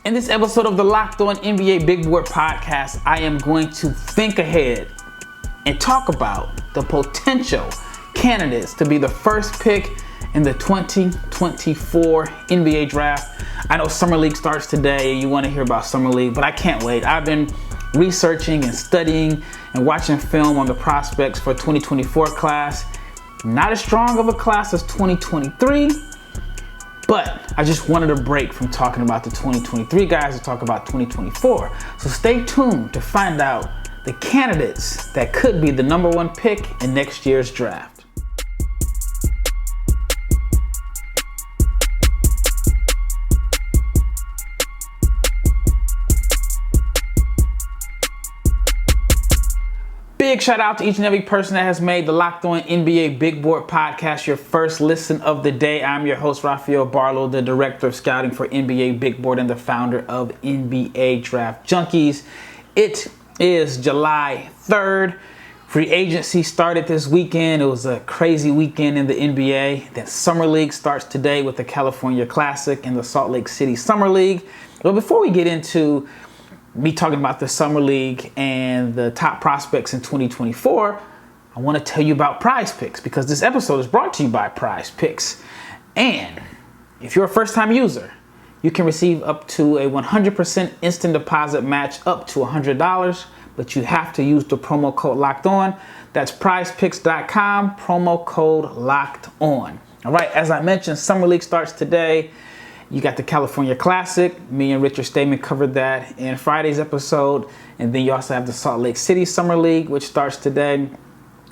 In this episode of the Locked On NBA Big Board Podcast, I am going to think ahead and talk about the potential candidates to be the first pick in the 2024 NBA Draft. I know Summer League starts today and you want to hear about Summer League, but I can't wait. I've been researching and studying and watching film on the prospects for 2024 class. Not as strong of a class as 2023, but I just wanted a break from talking about the 2023 guys to talk about 2024. So stay tuned to find out the candidates that could be the number one pick in next year's draft. Big shout out to each and every person that has made the Locked On NBA Big Board Podcast your first listen of the day. I'm your host, Rafael Barlowe, the director of scouting for NBA Big Board and the founder of NBA Draft Junkies. It is July 3rd. Free agency started this weekend. It was a crazy weekend in the NBA. Then Summer League starts today with the California Classic and the Salt Lake City Summer League. But before we get into me talking about the Summer League and the top prospects in 2024, I want to tell you about Prize Picks because this episode is brought to you by Prize Picks. And if you're a first-time user, you can receive up to a 100% instant deposit match up to $100, but you have to use the promo code Locked On. That's prizepicks.com, promo code Locked On. All right, as I mentioned, Summer League starts today. You got the California Classic. Me and Richard Stayman covered that in Friday's episode. And then you also have the Salt Lake City Summer League, which starts today.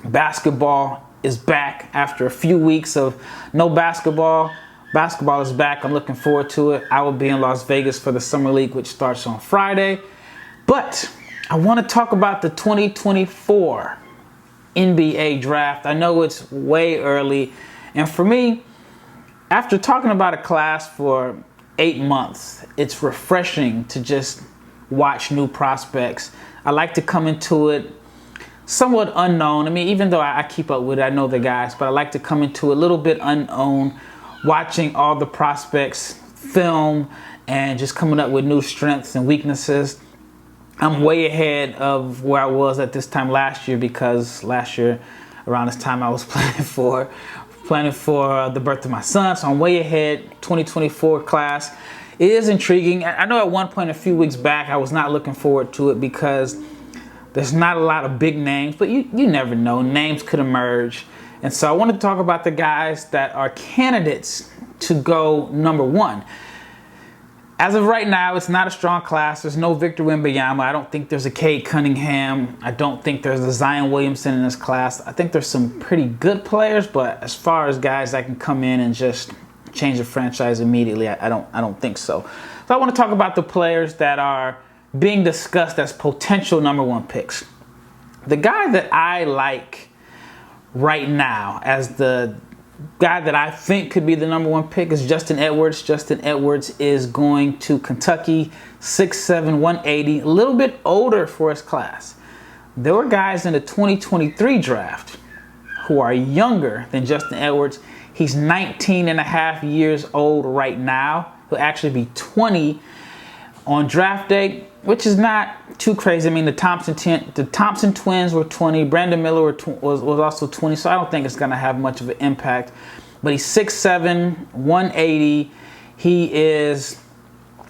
Basketball is back after a few weeks of no basketball. Basketball is back. I'm looking forward to it. I will be in Las Vegas for the Summer League, which starts on Friday. But I want to talk about the 2024 NBA Draft. I know it's way early. And for me, after talking about a class for 8 months, it's refreshing to just watch new prospects. I like to come into it somewhat unknown. I mean, even though I keep up with it, I know the guys, but I like to come into it a little bit unknown, watching all the prospects film and just coming up with new strengths and weaknesses. I'm way ahead of where I was at this time last year because last year around this time I was planning for the birth of my son, so I'm way ahead. 2024 class, it is intriguing. I know at one point a few weeks back I was not looking forward to it because there's not a lot of big names, but you never know, names could emerge. And so I want to talk about the guys that are candidates to go number one. As of right now, it's not a strong class. There's no Victor Wembanyama. I don't think there's a Cade Cunningham. I don't think there's a Zion Williamson in this class. I think there's some pretty good players, but as far as guys that can come in and just change the franchise immediately, I don't think so. So I want to talk about the players that are being discussed as potential number one picks. The guy that I like right now as the guy that I think could be the number one pick is Justin Edwards. Justin Edwards is going to Kentucky, 6'7", 180, a little bit older for his class. There were guys in the 2023 draft who are younger than Justin Edwards. He's 19 and a half years old right now. He'll actually be 20 on draft day, which is not too crazy. I mean, the Thompson twins were 20. Brandon Miller was also 20, so I don't think it's going to have much of an impact. But he's 6'7", 180. He is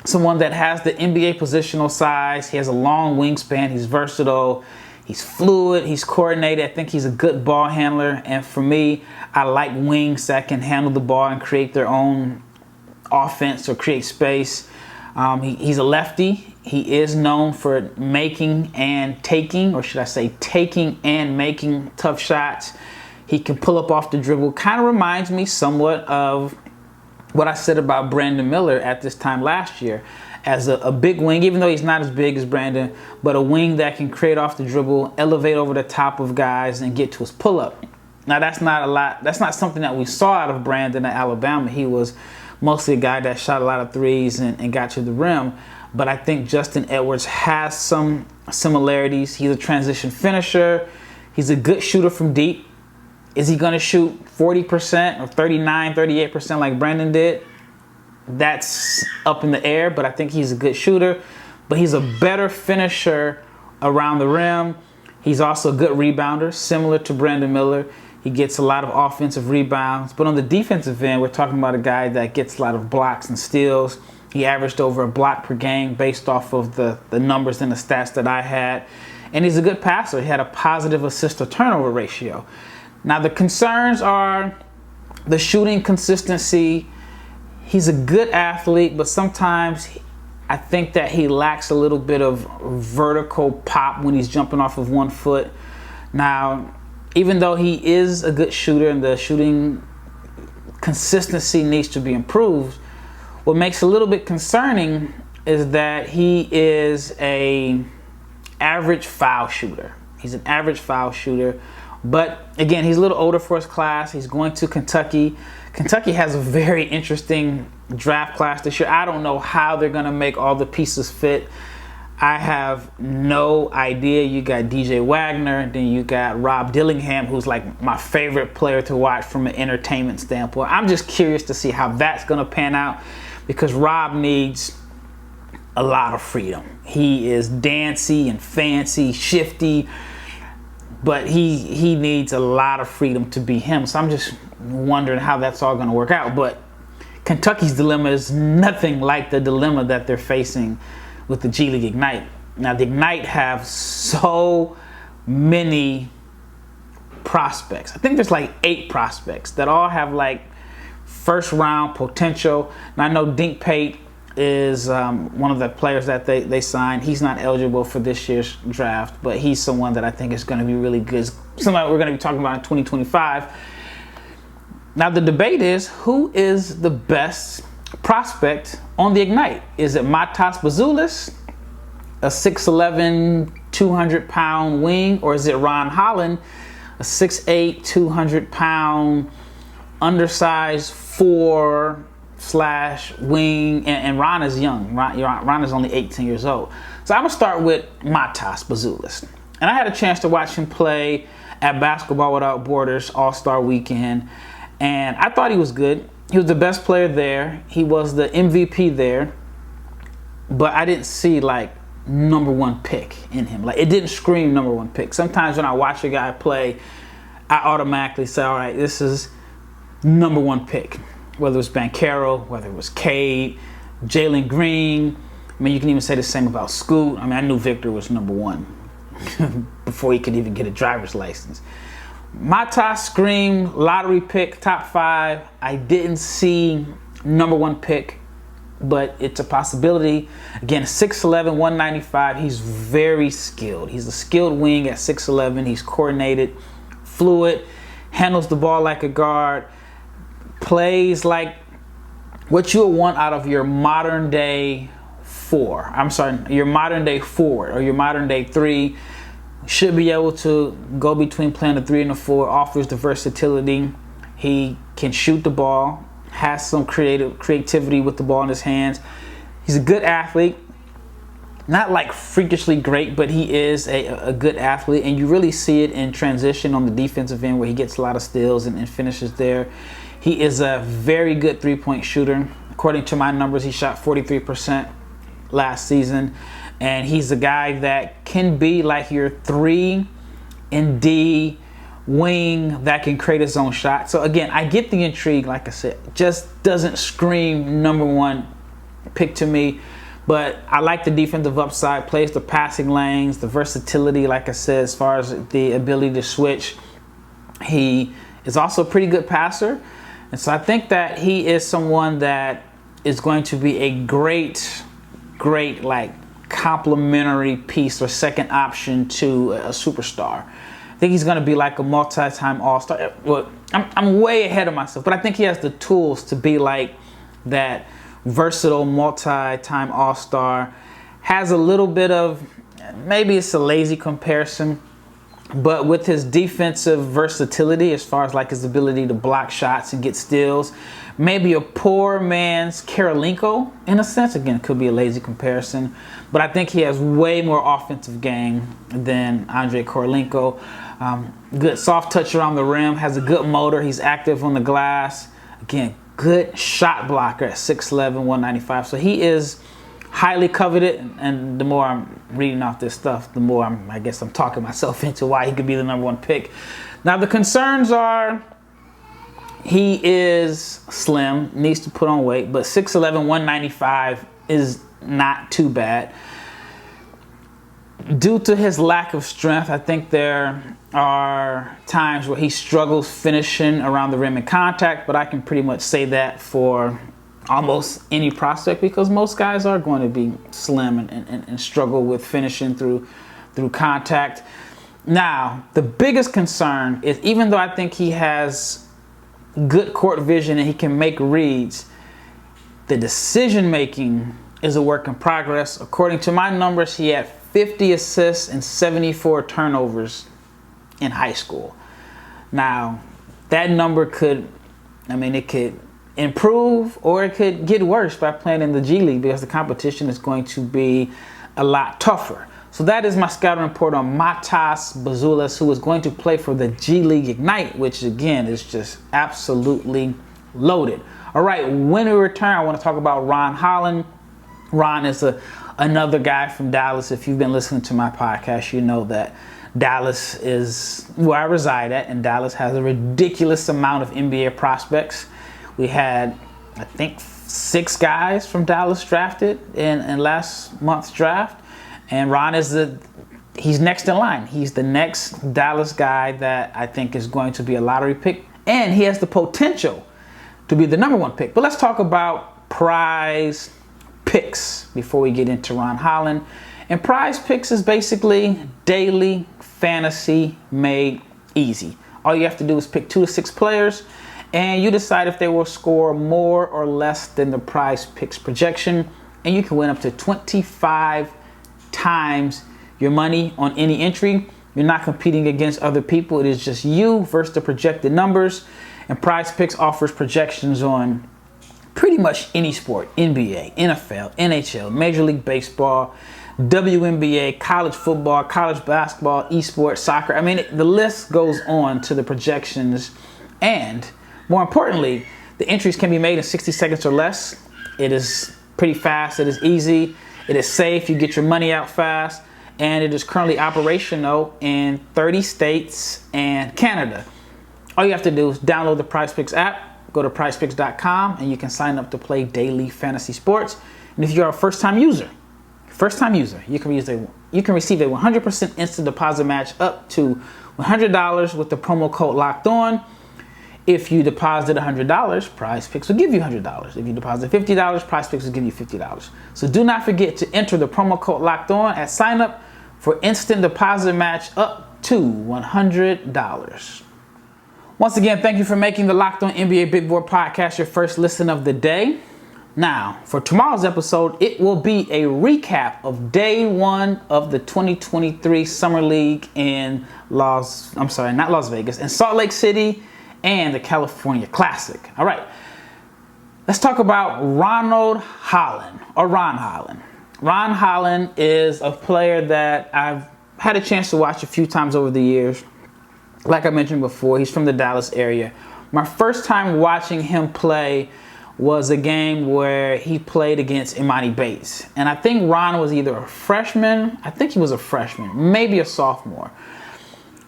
someone that has the NBA positional size. He has a long wingspan. He's versatile. He's fluid. He's coordinated. I think he's a good ball handler. And for me, I like wings that can handle the ball and create their own offense or create space. He's a lefty. He is known for making and taking, or should I say taking and making tough shots. He can pull up off the dribble. Kind of reminds me somewhat of what I said about Brandon Miller at this time last year as a big wing, even though he's not as big as Brandon, but a wing that can create off the dribble, elevate over the top of guys, and get to his pull-up. Now, that's not something that we saw out of Brandon at Alabama. He was mostly a guy that shot a lot of threes and got to the rim. But I think Justin Edwards has some similarities. He's a transition finisher. He's a good shooter from deep. Is he going to shoot 40% or 39, 38% like Brandon did? that's up in the air, but I think he's a good shooter. But he's a better finisher around the rim. He's also a good rebounder, similar to Brandon Miller. He gets a lot of offensive rebounds. But on the defensive end, we're talking about a guy that gets a lot of blocks and steals. He averaged over a block per game based off of the numbers and the stats that I had. And he's a good passer. He had a positive assist to turnover ratio. Now, the concerns are the shooting consistency. He's a good athlete, but sometimes I think that he lacks a little bit of vertical pop when he's jumping off of 1 foot. Now, even though he is a good shooter and the shooting consistency needs to be improved, what makes it a little bit concerning is that he is an average foul shooter. He's an average foul shooter. But again, he's a little older for his class. He's going to Kentucky. Kentucky has a very interesting draft class this year. I don't know how they're going to make all the pieces fit. I have no idea. You got DJ Wagner, then you got Rob Dillingham, who's like my favorite player to watch from an entertainment standpoint. I'm just curious to see how that's going to pan out because Rob needs a lot of freedom. He is dancy and fancy, shifty, but he needs a lot of freedom to be him. So I'm just wondering how that's all going to work out. But Kentucky's dilemma is nothing like the dilemma that they're facing with the G League Ignite. Now, the Ignite have so many prospects. I think there's like 8 prospects that all have like first round potential. Now, I know Dink Pate is one of the players that they signed. He's not eligible for this year's draft, but he's someone that I think is going to be really good. Somebody we're going to be talking about in 2025. Now, the debate is, who is the best prospect on the Ignite? Is it Matas Buzelis, a 6'11", 200-pound wing, or is it Ron Holland, a 6'8", 200-pound undersized 4/wing? And Ron is young. Ron is only 18 years old. So I'm going to start with Matas Buzelis. And I had a chance to watch him play at Basketball Without Borders All-Star Weekend, and I thought he was good. He was the best player there. He was the MVP there. But I didn't see like #1 pick in him. Like, it didn't scream #1 pick. Sometimes when I watch a guy play, I automatically say, all right, this is #1 pick. Whether it was Banchero, whether it was Cade, Jalen Green. I mean, you can even say the same about Scoot. I mean, I knew Victor was #1 before he could even get a driver's license. Matas screamed lottery pick, top 5. I didn't see #1 pick, but it's a possibility. Again, 6'11", 195. He's very skilled. He's a skilled wing at 6'11". He's coordinated, fluid, handles the ball like a guard, plays like what you would want out of your modern day your modern day forward or your modern day 3. Should be able to go between playing the 3 and the 4, offers the versatility. He can shoot the ball, has some creativity with the ball in his hands. He's a good athlete. Not like freakishly great, but he is a good athlete. And you really see it in transition on the defensive end where he gets a lot of steals and finishes there. He is a very good 3-point shooter. According to my numbers, he shot 43% last season. And he's a guy that can be like your 3 and D wing that can create his own shot. So again, I get the intrigue, like I said. Just doesn't scream #1 pick to me. But I like the defensive upside, plays the passing lanes, the versatility, like I said, as far as the ability to switch. He is also a pretty good passer. And so I think that he is someone that is going to be a great like complementary piece or second option to a superstar. I think he's going to be like a multi-time All-Star. Well, I'm way ahead of myself, but I think he has the tools to be like that versatile multi-time All-Star. Has a little bit of, maybe it's a lazy comparison, but with his defensive versatility as far as like his ability to block shots and get steals, maybe a poor man's Karolinko in a sense. Again, could be a lazy comparison, but I think he has way more offensive game than Andre Karolinko. Good soft touch around the rim, has a good motor, he's active on the glass. Again, good shot blocker at 6'11", 195. So he is highly coveted, and the more I'm reading off this stuff, the more I guess I'm talking myself into why he could be the #1 pick. Now the concerns are he is slim, needs to put on weight, but 6'11", 195 is not too bad. Due to his lack of strength, I think there are times where he struggles finishing around the rim in contact, but I can pretty much say that for almost any prospect because most guys are going to be slim and struggle with finishing through contact. Now, the biggest concern is, even though I think he has good court vision and he can make reads, the decision making is a work in progress. According to my numbers, he had 50 assists and 74 turnovers in high school. Now, that number could improve or it could get worse by playing in the G League because the competition is going to be a lot tougher. So that is my scouting report on Matas Buzelis, who is going to play for the G League Ignite, which again is just absolutely loaded. All right, when we return, I want to talk about Ron Holland. Ron is another guy from Dallas. If you've been listening to my podcast, you know that Dallas is where I reside at, and Dallas has a ridiculous amount of NBA prospects. We had, I think, 6 guys from Dallas drafted in last month's draft, and Ron he's next in line. He's the next Dallas guy that I think is going to be a lottery pick, and he has the potential to be the #1 pick. But let's talk about prize picks before we get into Ron Holland. And prize picks is basically daily fantasy made easy. All you have to do is pick 2 to 6 players, and you decide if they will score more or less than the prize picks projection, and you can win up to 25 times your money on any entry. You're not competing against other people. It is just you versus the projected numbers. And Prize Picks offers projections on pretty much any sport: NBA, NFL, NHL, Major League Baseball, WNBA, college football, college basketball, esports, soccer. I mean, the list goes on to the projections. And more importantly, the entries can be made in 60 seconds or less. It is pretty fast. It is easy. It is safe. You get your money out fast. And it is currently operational in 30 states and Canada. All you have to do is download the PrizePicks app, go to prizepicks.com, and you can sign up to play daily fantasy sports. And if you're a first-time user, you can receive a 100% instant deposit match up to $100 with the promo code Locked On. If you deposit $100, PrizePicks will give you $100. If you deposit $50, PrizePicks will give you $50. So do not forget to enter the promo code Locked On at sign up for instant deposit match up to $100. Once again, thank you for making the Locked On NBA Big Board podcast your first listen of the day. Now, for tomorrow's episode, it will be a recap of day 1 of the 2023 Summer League in in Salt Lake City and the California Classic. All right, let's talk about Ron Holland. Ron Holland is a player that I've had a chance to watch a few times over the years. Like I mentioned before, he's from the Dallas area. My first time watching him play was a game where he played against Imani Bates. And I think Ron was either a freshman, maybe a sophomore.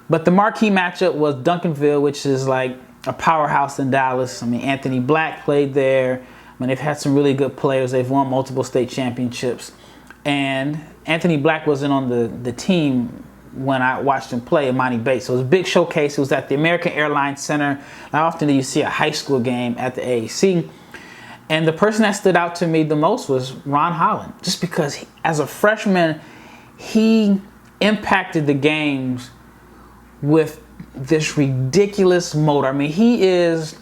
But the marquee matchup was Duncanville, which is like a powerhouse in Dallas. I mean, Anthony Black played there. I mean, they've had some really good players. They've won multiple state championships. And Anthony Black wasn't on the team when I watched him play Imani Bates. So it was a big showcase. It was at the American Airlines Center. How often do you see a high school game at the AAC? And the person that stood out to me the most was Ron Holland, just because as a freshman, he impacted the games with this ridiculous motor. I mean, he is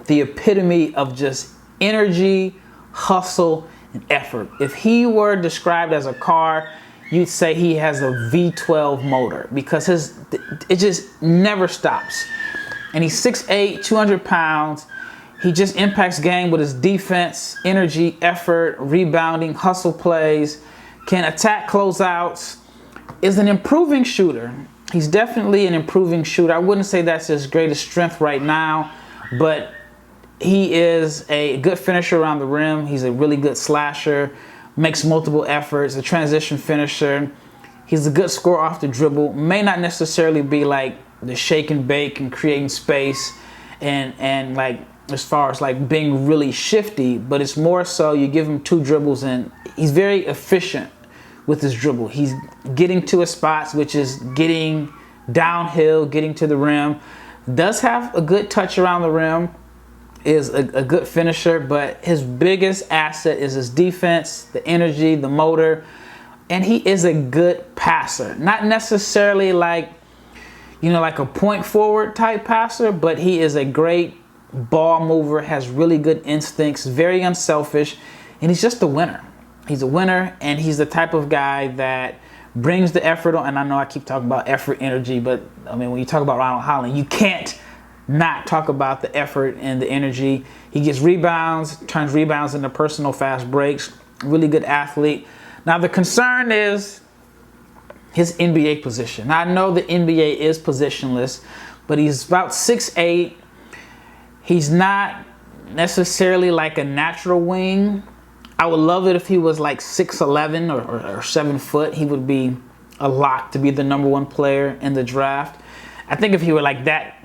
the epitome of just energy, hustle, and effort. If he were described as a car, you'd say he has a V12 motor because it just never stops. And he's 6'8", 200 pounds. He just impacts game with his defense, energy, effort, rebounding, hustle plays, can attack closeouts, is an improving shooter. He's definitely an improving shooter. I wouldn't say that's his greatest strength right now, but he is a good finisher around the rim. He's a really good slasher, makes multiple efforts, a transition finisher. He's a good scorer off the dribble. May not necessarily be like the shake and bake and creating space and like as far as like being really shifty, but it's more so you give him 2 dribbles and he's very efficient with his dribble. He's getting to his spots, which is getting downhill, getting to the rim. Does have a good touch around the rim, is a good finisher, but his biggest asset is his defense, the energy, the motor, and he is a good passer. Not necessarily like, you know, like a point forward type passer, but he is a great ball mover, has really good instincts, very unselfish, and he's just a winner. He's a winner, and he's the type of guy that brings the effort on. And I know I keep talking about effort, energy, but I mean, when you talk about Ronald Holland, you can't not talk about the effort and the energy. He gets rebounds, turns rebounds into personal fast breaks, really good athlete. Now, the concern is his NBA position. Now, I know the NBA is positionless, but he's about 6'8". He's not necessarily like a natural wing. I would love it if he was like 6'11" or 7 foot. He would be a lock to be the #1 player in the draft. I think if he were like that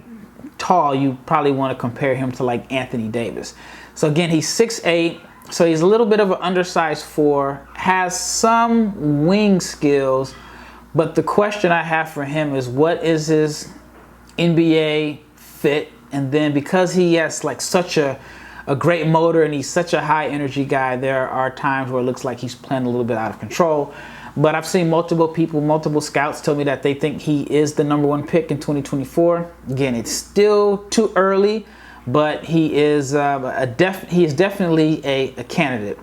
tall, you probably want to compare him to like Anthony Davis. So again, he's 6'8", so he's a little bit of an undersized 4, has some wing skills, but the question I have for him is what is his NBA fit? And then because he has like such a great motor and he's such a high energy guy, there are times where it looks like he's playing a little bit out of control. But I've seen multiple people, multiple scouts tell me that they think he is the #1 pick in 2024. Again, it's still too early, but he is definitely a candidate.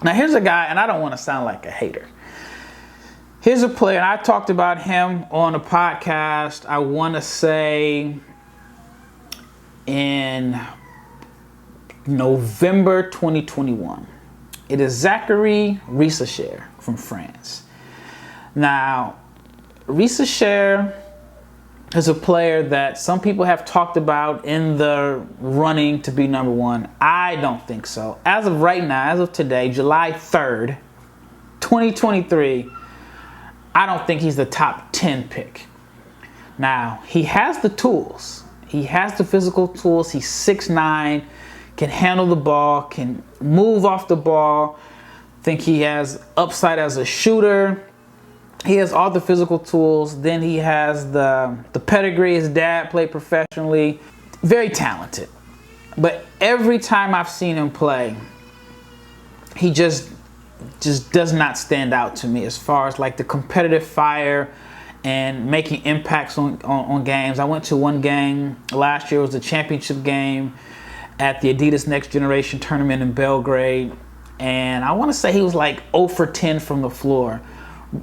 Now here's a guy, and I don't want to sound like a hater. Here's a player, and I talked about him on a podcast, I want to say in November 2021. It is Zachary Risacher from France. Now, Risacher is a player that some people have talked about in the running to be #1. I don't think so. As of right now, as of today, July 3rd, 2023, I don't think he's the top 10 pick. Now, he has the tools. He has the physical tools. He's 6'9", can handle the ball, can move off the ball. Think he has upside as a shooter. He has all the physical tools. Then he has the pedigree. His dad played professionally. Very talented. But every time I've seen him play, he just does not stand out to me as far as like the competitive fire and making impacts on games. I went to one game last year. It was the championship game at the Adidas Next Generation tournament in Belgrade. And I want to say he was like 0 for 10 from the floor,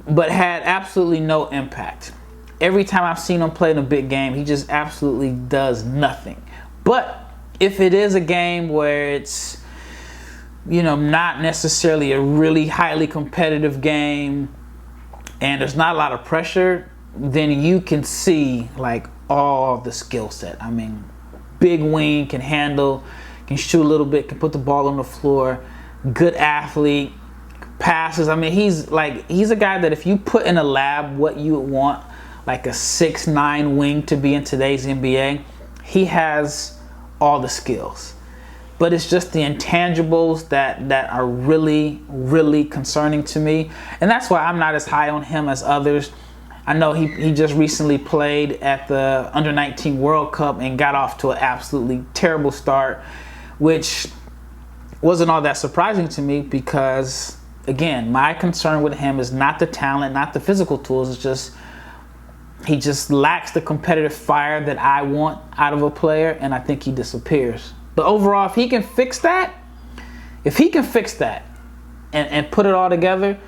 but had absolutely no impact. Every time I've seen him play in a big game, he just absolutely does nothing. But if it is a game where it's, you know, not necessarily a really highly competitive game and there's not a lot of pressure, then you can see like all the skill set. I mean, big wing, can handle, can shoot a little bit, can put the ball on the floor, good athlete, passes. I mean, he's a guy that if you put in a lab what you would want like a 6'9" wing to be in today's NBA, he has all the skills. But it's just the intangibles that are really, really concerning to me. And that's why I'm not as high on him as others. I know he just recently played at the Under-19 World Cup and got off to an absolutely terrible start, which wasn't all that surprising to me because, again, my concern with him is not the talent, not the physical tools. It's just he just lacks the competitive fire that I want out of a player, and I think he disappears. But overall, if he can fix that, and put it all together,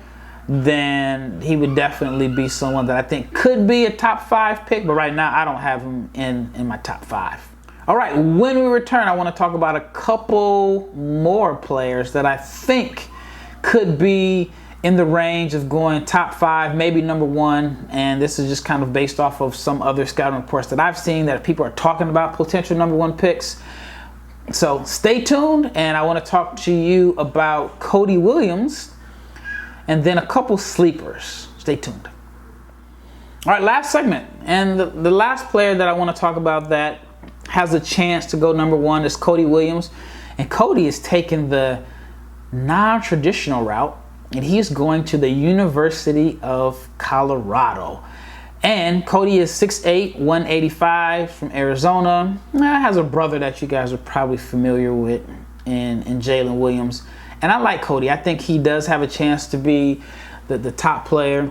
then he would definitely be someone that I think could be a top 5 pick. But right now, I don't have him in my top 5. All right, when we return, I want to talk about a couple more players that I think could be in the range of going top 5, maybe #1. And this is just kind of based off of some other scouting reports that I've seen that people are talking about potential #1 picks. So stay tuned, and I want to talk to you about Cody Williams and then a couple sleepers. Stay tuned. All right, last segment. And the last player that I want to talk about that has a chance to go number one is Cody Williams. And Cody is taking the non-traditional route, and he is going to the University of Colorado. And Cody is 6'8", 185 from Arizona. Has a brother that you guys are probably familiar with in Jalen Williams. And I like Cody. I think he does have a chance to be the top player.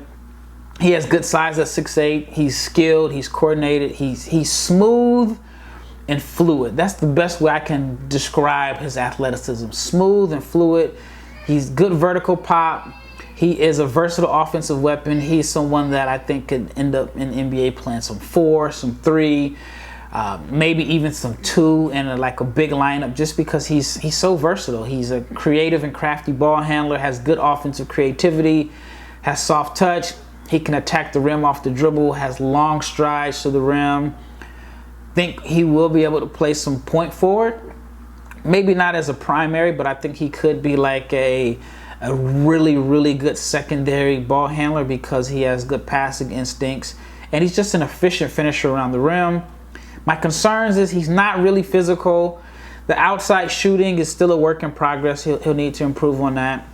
He has good size at 6'8". He's skilled. He's coordinated. He's smooth and fluid. That's the best way I can describe his athleticism. Smooth and fluid. He's good vertical pop. He is a versatile offensive weapon. He's someone that I think could end up in the NBA playing some 4, some 3, maybe even some 2 in like a big lineup, just because he's so versatile. He's a creative and crafty ball handler, has good offensive creativity, has soft touch. He can attack the rim off the dribble, has long strides to the rim. Think he will be able to play some point forward. Maybe not as a primary, but I think he could be like a really, really good secondary ball handler because he has good passing instincts. And he's just an efficient finisher around the rim. My concerns is he's not really physical. The outside shooting is still a work in progress. He'll need to improve on that.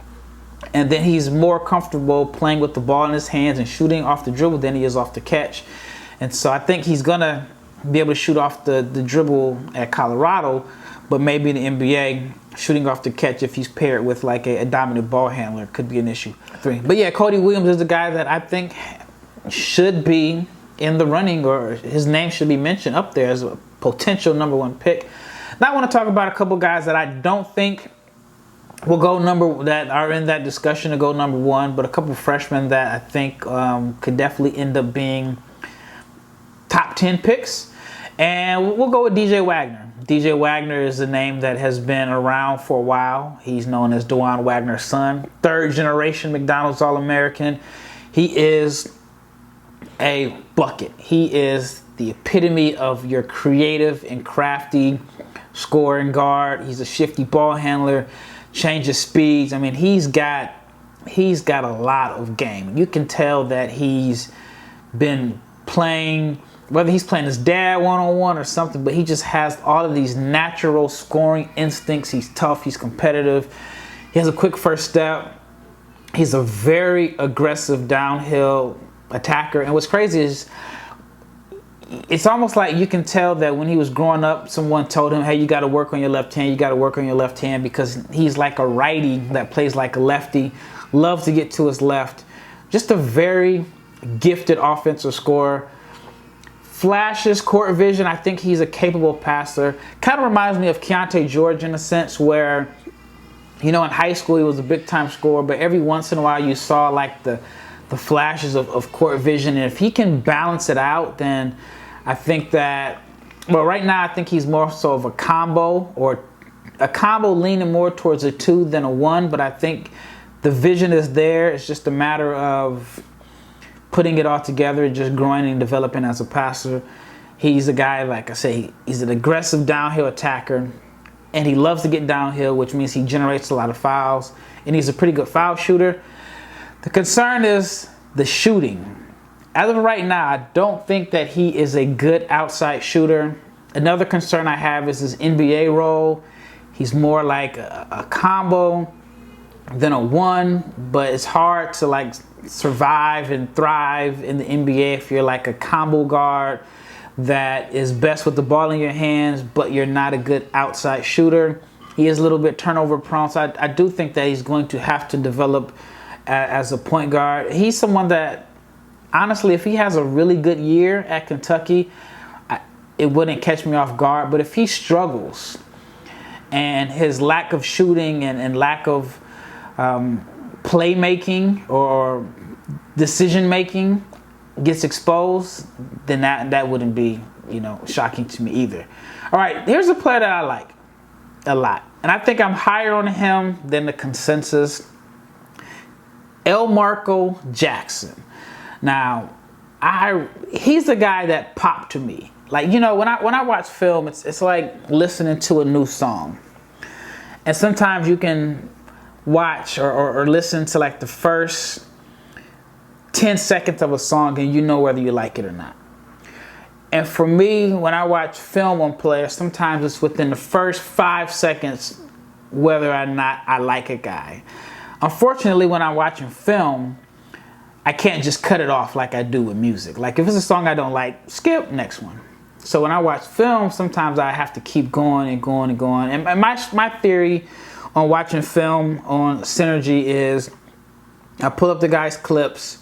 And then he's more comfortable playing with the ball in his hands and shooting off the dribble than he is off the catch. And so I think he's going to be able to shoot off the dribble at Colorado, but maybe in the NBA, shooting off the catch, if he's paired with like a dominant ball handler, could be an issue. 3. But yeah, Cody Williams is the guy that I think should be in the running, or his name should be mentioned up there as a potential number 1 pick. Now I want to talk about a couple guys that I don't think will go that are in that discussion to go number 1, but a couple freshmen that I think could definitely end up being top 10 picks. And we'll go with DJ Wagner. DJ Wagner is a name that has been around for a while. He's known as DeJuan Wagner's son, 3rd generation McDonald's All-American. He is a bucket. He is the epitome of your creative and crafty scoring guard. He's a shifty ball handler, changes speeds. I mean, he's got a lot of game. You can tell that he's been playing, whether he's playing his dad one-on-one or something, but he just has all of these natural scoring instincts. He's tough, he's competitive, he has a quick first step, he's a very aggressive downhill attacker. And what's crazy is it's almost like you can tell that when he was growing up, someone told him, hey, you got to work on your left hand, you got to work on your left hand, because he's like a righty that plays like a lefty, loves to get to his left. Just a very gifted offensive scorer. Flashes, court vision. I think he's a capable passer. Kind of reminds me of Keontae George in a sense where, you know, in high school he was a big-time scorer, but every once in a while you saw like the flashes of court vision. And if he can balance it out, then I think that, well, right now I think he's more so of a combo, or a combo leaning more towards a 2 than a 1, but I think the vision is there. It's just a matter of putting it all together, just growing and developing as a passer. He's a guy, like I say, he's an aggressive downhill attacker, and he loves to get downhill, which means he generates a lot of fouls, and he's a pretty good foul shooter. The concern is the shooting. As of right now, I don't think that he is a good outside shooter. Another concern I have is his NBA role. He's more like a combo than a 1, but it's hard to like survive and thrive in the NBA if you're like a combo guard that is best with the ball in your hands, but you're not a good outside shooter. He is a little bit turnover prone, so I do think that he's going to have to develop as a point guard. He's someone that, honestly, if he has a really good year at Kentucky, it wouldn't catch me off guard. But if he struggles and his lack of shooting and lack of playmaking or decision-making gets exposed, then that wouldn't be, you know, shocking to me either. All right, here's a player that I like a lot, and I think I'm higher on him than the consensus. Elmarko Jackson. Now, he's the guy that popped to me. Like, you know, when I watch film, it's like listening to a new song. And sometimes you can watch or listen to like the first 10 seconds of a song and you know whether you like it or not. And for me, when I watch film on players, sometimes it's within the first 5 seconds whether or not I like a guy. Unfortunately, when I'm watching film, I can't just cut it off like I do with music. Like if it's a song I don't like, skip, next one. So when I watch film, sometimes I have to keep going and going and going. And my theory on watching film on Synergy is I pull up the guy's clips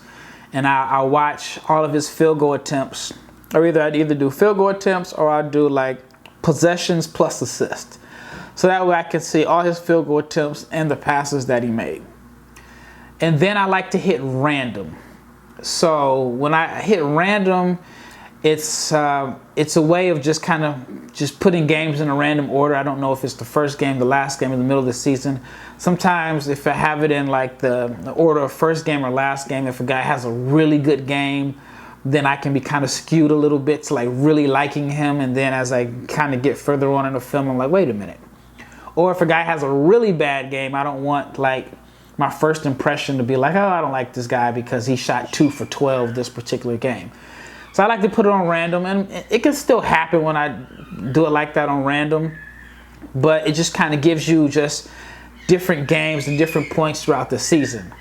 and I watch all of his field goal attempts. Or I'd either do field goal attempts or I'd do like possessions plus assists. So that way I can see all his field goal attempts and the passes that he made. And then I like to hit random. So when I hit random, it's a way of just kind of just putting games in a random order. I don't know if it's the first game, the last game, in the middle of the season. Sometimes if I have it in like the order of first game or last game, if a guy has a really good game, then I can be kind of skewed a little bit to like really liking him. And then as I kind of get further on in the film, I'm like, wait a minute. Or if a guy has a really bad game, I don't want like my first impression to be like, oh, I don't like this guy because he shot 2 for 12 this particular game. So I like to put it on random, and it can still happen when I do it like that on random, but it just kind of gives you just different games and different points throughout the season.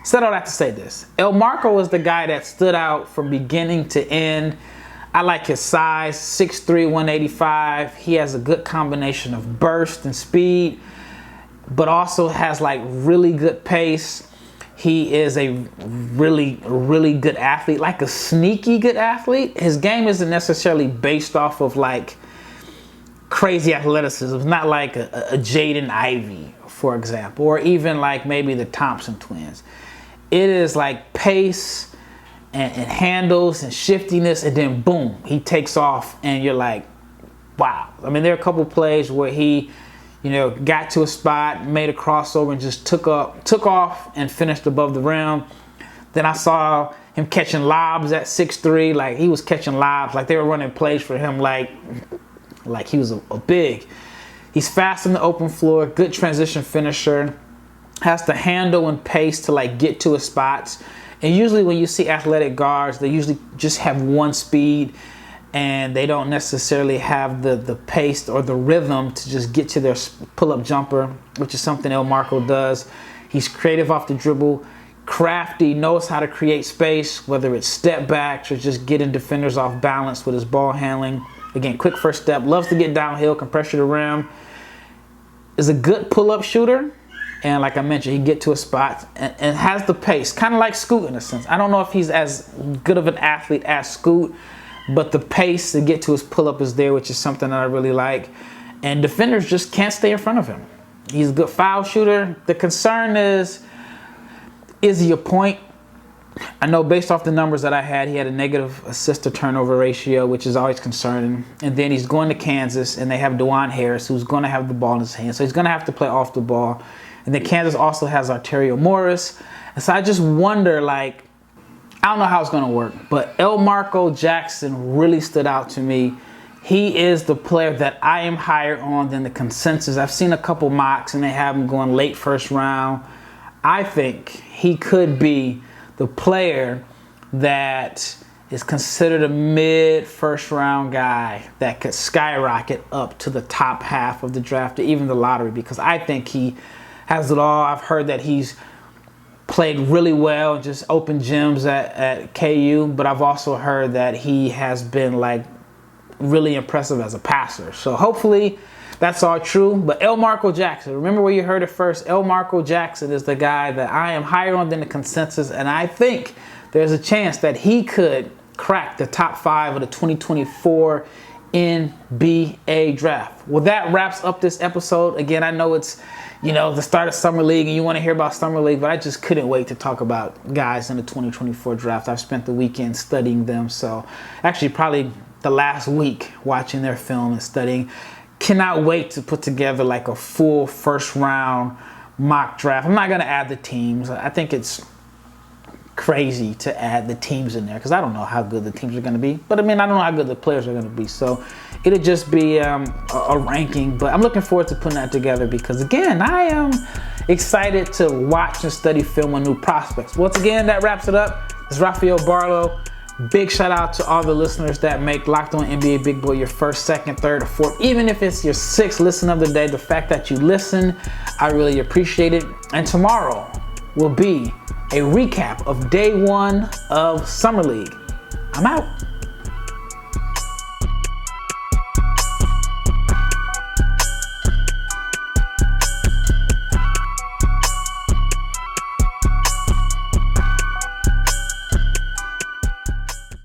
Said all that to say this. El Marco is the guy that stood out from beginning to end. I like his size, 6'3", 185. He has a good combination of burst and speed, but also has like really good pace. He is a really, really good athlete, like a sneaky good athlete. His game isn't necessarily based off of like crazy athleticism. It's not like a Jaden Ivey, for example, or even like maybe the Thompson twins. It is like pace and handles and shiftiness, and then boom, he takes off and you're like, wow. I mean, there are a couple plays where he, you know, got to a spot, made a crossover, and just took off and finished above the rim. Then I saw him catching lobs at 6'3", like he was catching lobs, like they were running plays for him, like he was a big. He's fast in the open floor, good transition finisher, has the handle and pace to like get to his spots. And usually when you see athletic guards, they usually just have one speed, and they don't necessarily have the pace or the rhythm to just get to their pull-up jumper, which is something El Marco does. He's creative off the dribble, crafty, knows how to create space, whether it's step backs or just getting defenders off balance with his ball handling. Again, quick first step, loves to get downhill, can pressure the rim, is a good pull-up shooter. And like I mentioned, he can get to a spot and has the pace, kind of like Scoot in a sense. I don't know if he's as good of an athlete as Scoot, but the pace to get to his pull-up is there, which is something that I really like. And defenders just can't stay in front of him. He's a good foul shooter. The concern is he a point? I know based off the numbers that I had, he had a negative assist-to-turnover ratio, which is always concerning. And then he's going to Kansas, and they have DeJuan Harris, who's going to have the ball in his hand. So he's going to have to play off the ball. And then Kansas also has Arterio Morris. And so I just wonder, like, I don't know how it's going to work, but El Marco Jackson really stood out to me. He is the player that I am higher on than the consensus. I've seen a couple mocks, and they have him going late first round. I think he could be the player that is considered a mid-first round guy that could skyrocket up to the top half of the draft or even the lottery, because I think he has it all. I've heard that he's played really well, just open gyms at KU, but I've also heard that he has been like really impressive as a passer. So hopefully that's all true. But El Marco Jackson, remember where you heard it first. El Marco Jackson is the guy that I am higher on than the consensus, and I think there's a chance that he could crack the top 5 of the 2024 NBA draft. Well, that wraps up this episode. Again, I know it's, you know, the start of Summer League and you want to hear about Summer League, but I just couldn't wait to talk about guys in the 2024 draft. I've spent the weekend studying them. So actually probably the last week watching their film and studying. Cannot wait to put together like a full first round mock draft. I'm not going to add the teams. I think it's crazy to add the teams in there because I don't know how good the teams are going to be. But I mean, I don't know how good the players are going to be. So it'll just be a ranking. But I'm looking forward to putting that together because, again, I am excited to watch and study film on new prospects. Once again, that wraps it up. It's Rafael Barlowe. Big shout out to all the listeners that make Locked On NBA Big Boy your first, second, third, or fourth. Even if it's your sixth listen of the day, the fact that you listen, I really appreciate it. And tomorrow will be a recap of day one of Summer League. I'm out.